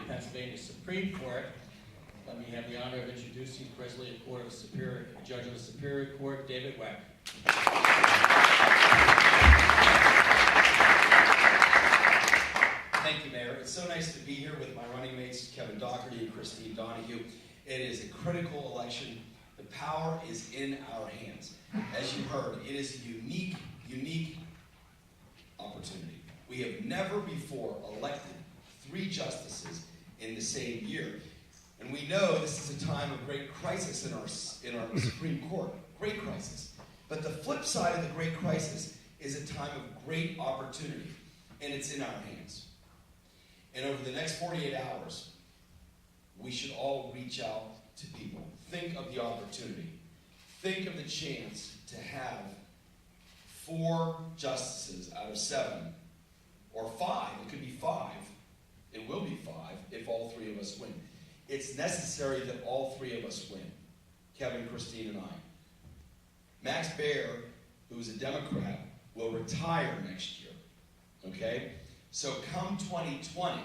Pennsylvania Supreme Court. Let me have the honor of introducing the President of the Superior, Judge of the Superior Court, David Weck. Thank you, Mayor. It's so nice to be here with my running mates, Kevin Doherty and Christine Donahue. It is a critical election. The power is in our hands. As you heard, it is a unique opportunity. We have never before elected 3 justices in the same year. And we know this is a time of great crisis in our Supreme Court. Great crisis. But the flip side of the great crisis is a time of great opportunity. And it's in our hands. And over the next 48 hours, we should all reach out to people. Think of the opportunity. Think of the chance to have 4 justices out of 7, or 5. It could be 5. It will be 5 if all 3 of us win. It's necessary that all 3 of us win. Kevin, Christine, and I. Max Baer, who's a Democrat, will retire next year. Okay? So come 2020,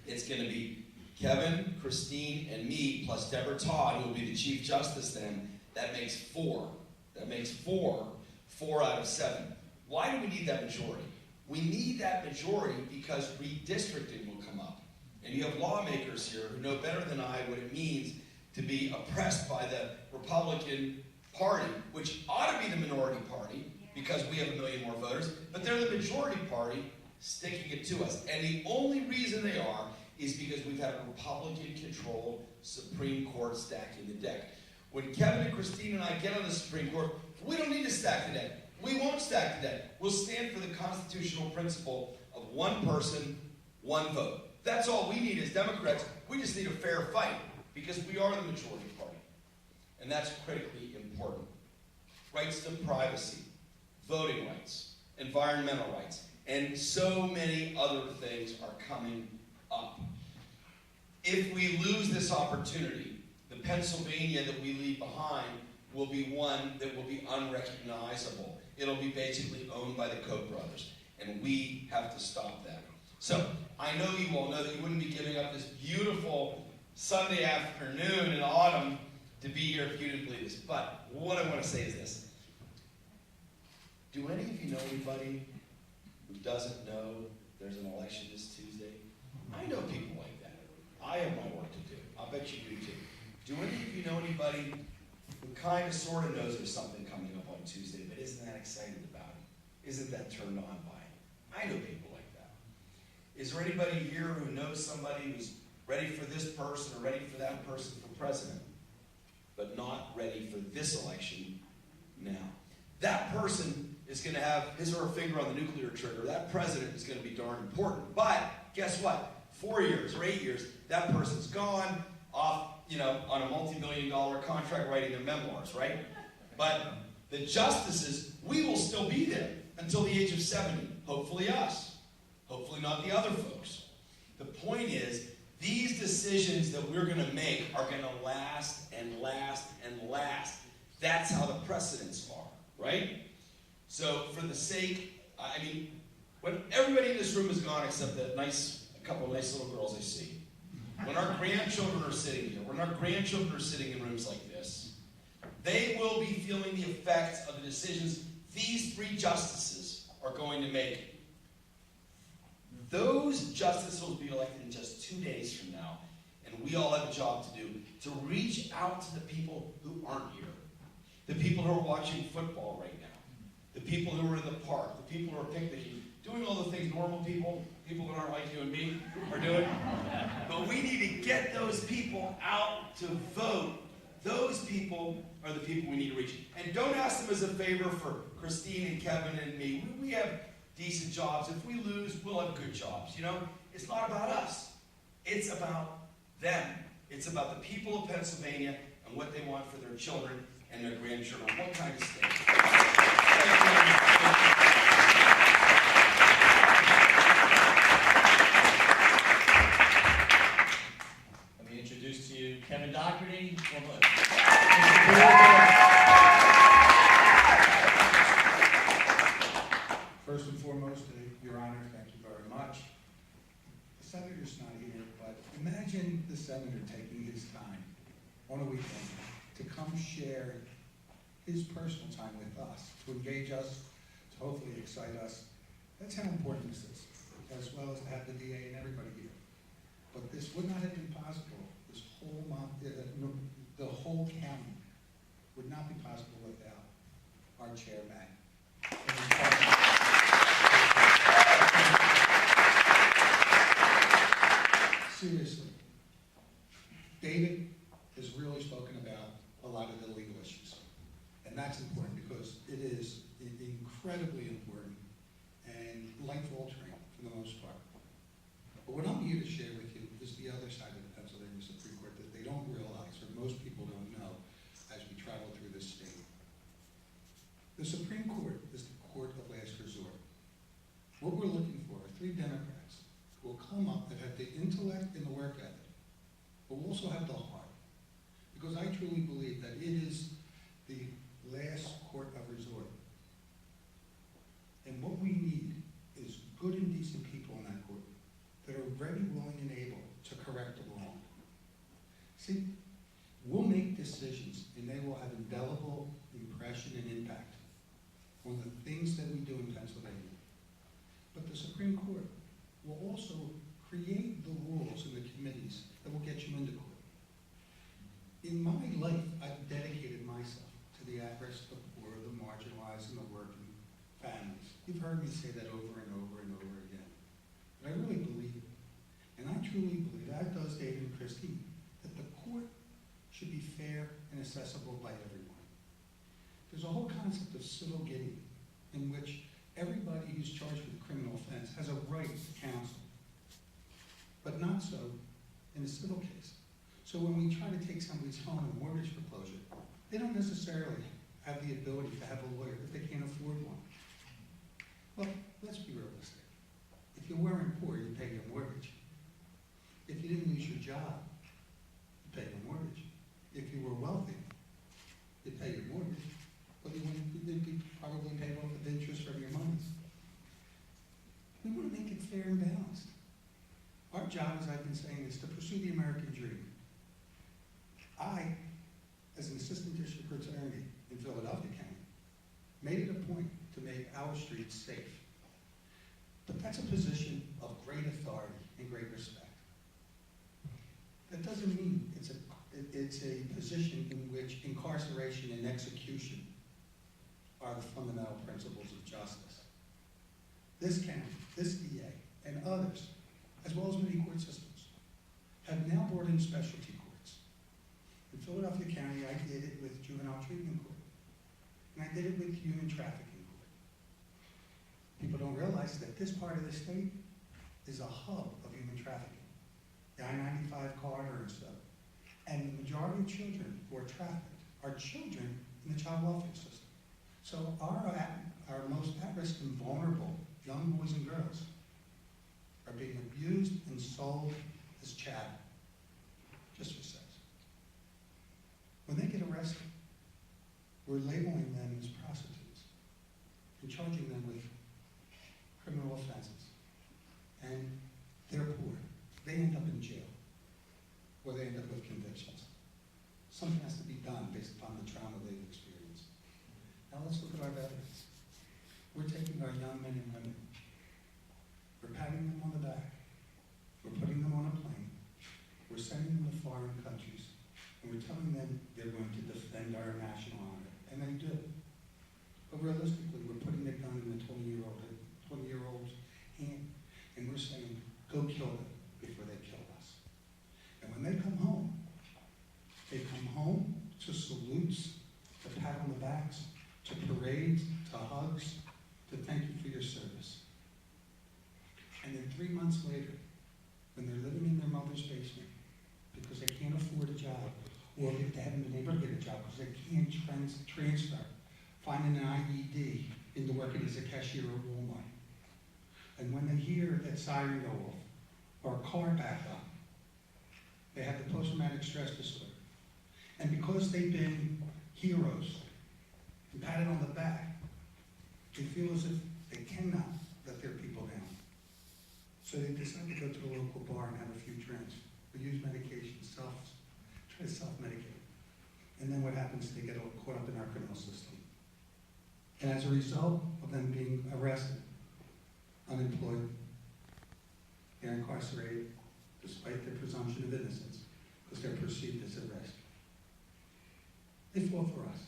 it's going to be Kevin, Christine, and me, plus Deborah Todd, who will be the Chief Justice then. That makes 4. That makes 4. 4 out of 7. Why do we need that majority? We need that majority because redistricting will come up. And you have lawmakers here who know better than I what it means to be oppressed by the Republican Party, which ought to be the minority party because we have 1 million more voters, but they're the majority party sticking it to us. And the only reason they are is because we've had a Republican-controlled Supreme Court stacking the deck. When Kevin and Christine and I get on the Supreme Court, we don't need to stack the deck. We won't stack the deck. We'll stand for the constitutional principle of 1 person, 1 vote. That's all we need as Democrats. We just need a fair fight because we are the majority party. And that's critically important. Rights to privacy, voting rights, environmental rights, and so many other things are coming up. If we lose this opportunity, the Pennsylvania that we leave behind will be one that will be unrecognizable. It'll be basically owned by the Koch brothers, and we have to stop that. So, I know you all know that you wouldn't be giving up this beautiful Sunday afternoon in autumn to be here if you didn't believe this. But what I want to say is this. Do any of you know anybody who doesn't know there's an election this Tuesday? I know people like that. I have my work to do. I'll bet you do too. Do any of you know anybody who kind of sort of knows there's something coming up on Tuesday, but isn't that excited about it? Isn't that turned on by it? I know people like that. Is there anybody here who knows somebody who's ready for this person or ready for that person for president, but not ready for this election now? That person is going to have his or her finger on the nuclear trigger. That president is going to be darn important. But guess what? 4 years or 8 years, that person's gone off, on a multi-million-dollar contract writing their memoirs, right? But the justices, we will still be there until the age of 70. Hopefully us. Hopefully not the other folks. The point is, these decisions that we're going to make are going to last and last and last. That's how the precedents are, right? So for the sake, when everybody in this room is gone except a couple of nice little girls I see, when our grandchildren are sitting here, when our grandchildren are sitting in rooms like this, they will be feeling the effects of the decisions these 3 justices are going to make. Those justices will be elected in just 2 days from now, and we all have a job to do to reach out to the people who aren't here, the people who are watching football right now, the people who are in the park, the people who are picnicking, doing all the things normal people that aren't like you and me, are doing. But we need to get those people out to vote. Those people are the people we need to reach. And don't ask them as a favor for Christine and Kevin and me. We have decent jobs. If we lose, we'll have good jobs. It's not about us. It's about them. It's about the people of Pennsylvania and what they want for their children and their grandchildren. What kind of state? Thank you. Kevin Doherty. First and foremost, Your Honor, thank you very much. The Senator's not here, But imagine the senator taking his time on a weekend to come share his personal time with us, to engage us, to hopefully excite us. That's how important this is, as well as to have the DA and everybody here. But this would not have been possible, this whole the whole county would not be possible without our chair, Matt. Seriously, David has really spoken about a lot of the legal issues. And that's important because it is incredibly important and life-altering for the most part. But what I'm here to share with you is the other side of the Pennsylvania Supreme Court that they don't realize, or most people don't know, as we travel through this state. The Supreme Court is the court of last resort. What we're looking for are 3 Democrats who will come up that have the intellect and the work ethic, but will also have the heart. Because I truly believe that it is the last court of resort. And what we need is good and decent people in that court that are ready, willing, and able to correct the wrong. See, we'll make decisions and they will have indelible impression and impact on the things that we do in Pennsylvania. But the Supreme Court will also create the rules and the committees that will get you into court. In my life, I've dedicated myself to the at-risk, the poor, the marginalized, and the working families. You've heard me say that over and over and over again. But I really believe it. And I truly believe, as does David and Christine, that the court should be fair and accessible by everyone. There's a whole concept of civil guinea in which everybody who's charged with a criminal offense has a right to counsel, but not so in a civil case. So when we try to take somebody's home in mortgage foreclosure, they don't necessarily have the ability to have a lawyer if they can't afford one. Well, let's be realistic. If you weren't poor, you'd pay your mortgage. If you didn't lose your job, you'd pay your mortgage. If you were wealthy, you'd pay your mortgage, but you'd be probably paid off with interest from your monies. We want to make it fair and balanced. Our job, as I've been saying, is to pursue the American dream. I, as an assistant district attorney in Philadelphia County, made it a point to make our streets safe. But that's a position of great authority and great respect. That doesn't mean it's a position in which incarceration and execution are the fundamental principles of justice. This county, this DA, and others, as well as many court systems, have now brought in specialty courts. In Philadelphia County, I did it with juvenile treatment court, and I did it with human trafficking court. People don't realize that this part of the state is a hub of human trafficking. The I-95 corridor and stuff. And the majority of children who are trafficked are children in the child welfare system. So our most at-risk and vulnerable young boys and girls are being abused and sold as chattel, just for sex. When they get arrested, we're labeling them as prostitutes and charging them with criminal offenses. And they're poor. They end up in jail, or they end up with convictions. Something has to be done based upon the trauma they've experienced. Now let's look at our veterans. We're taking our young men and women. We're patting them on the back. We're putting them on a plane. We're sending them to foreign countries. And we're telling them they're going to defend our national honor. And they do. But realistically, we're putting the gun in the 20-year-old's hand. And we're saying, go kill them before they kill us. And when they come home to salutes, to pat on the backs, to parades, to hugs, to thank you for your service. And then 3 months later, when they're living in their mother's basement because they can't afford a job, or if they haven't been able to get a job because they can't transfer, finding an IED into working as a cashier at Walmart. And when they hear that siren go off, or a car back up, they have the post-traumatic stress disorder. And because they've been heroes and patted on the back, they feel as if they cannot let their people down. So they decide to go to a local bar and have a few drinks, or use medication, try to self-medicate. And then what happens, they get all caught up in our criminal system. And as a result of them being arrested, unemployed, they're incarcerated, despite their presumption of innocence, because they're perceived as at risk. They fall for us.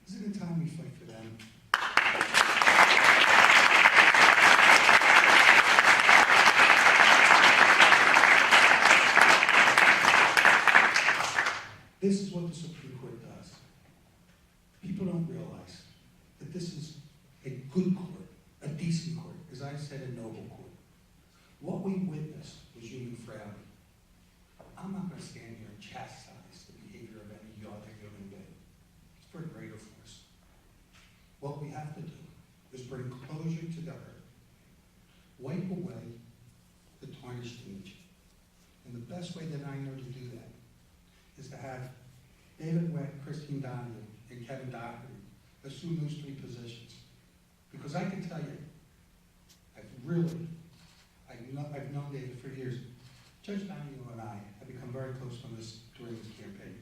Isn't it time we fight for them? This is what the Supreme Court does. People don't realize that this is a good court, a decent court, as I said, a noble court. What we witnessed was human frailty. I'm not going to stand here and chastise the behavior of any other human being. It's for a greater force. What we have to do is bring closure to the hurt, wipe away the tarnished image. And the best way that I know to do that is to have David Weck, Christine Donahue, and Kevin Doherty assume those three positions. Because I can tell you, I've known David for years. Judge Donahue and I have become very close during this campaign.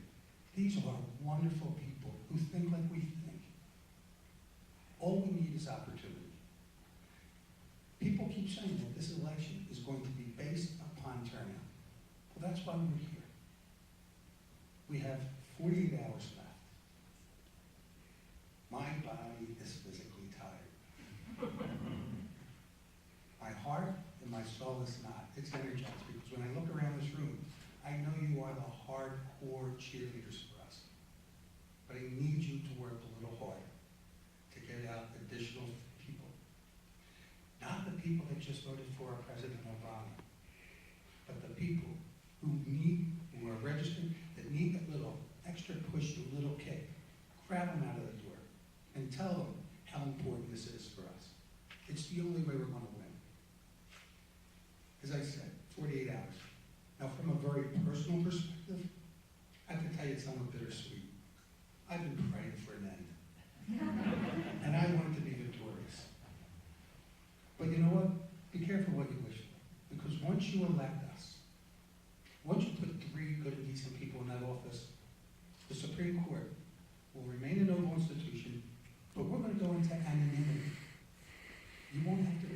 These are wonderful people who think like we think. All we need is opportunity. People keep saying that this election is going to be based upon turnout. Well, that's why we're here. We have 48 hours left. My body is physically tired. My heart and my soul is not. It's energized because when I look around this room, I know you are the hardcore cheerleaders for us. But I need you to work a little harder to get out additional people. Not the people that just voted for President Obama, but the people who are registered, that need that little extra push, a little kick. Grab them out of the door and tell them how important this is for us. It's the only way we're going to win. As I said, 48 hours. Now, from a very personal perspective, I have to tell you it's somewhat bittersweet. I've been praying for an end. And I want it to be victorious. But you know what? Be careful what you wish for. Because once you elect us, once you put three good and decent people in that office, the Supreme Court will remain a noble institution, but we're going to go into anonymity. You won't have to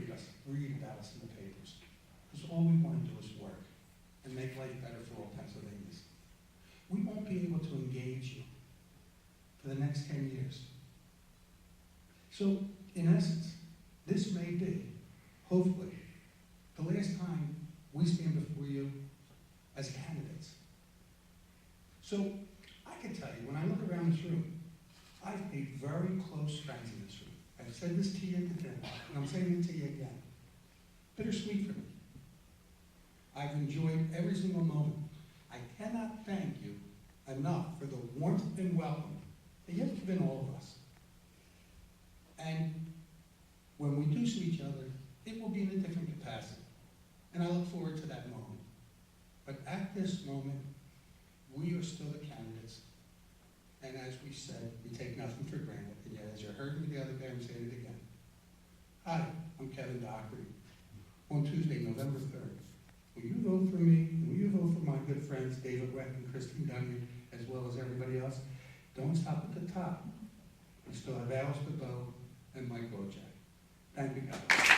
read about us in the papers, because all we want to do is work and make life better for all Pennsylvanians. We won't be able to engage you for the next 10 years. So, in essence, this may be, hopefully, the last time we stand before you as candidates. So, I can tell you, when I look around this room, I've made very close friends in this room. I've said this to you at the dinner, and I'm saying it to you again. Bittersweet for me. I've enjoyed every single moment. I cannot thank you enough for the warmth and welcome that you have given all of us. And when we do see each other, it will be in a different capacity. And I look forward to that moment. But at this moment, we are still the candidates. And as we said, we take nothing for granted. And yet, as you heard me the other day, I'm saying it again. Hi, I'm Kevin Doherty. On Tuesday, November 3rd, will you vote for me? And will you vote for my good friends, David Weck and Christine Donahue, as well as everybody else? Don't stop at the top. We still have Alice DeBow and Mike Wojak. Thank you, guys.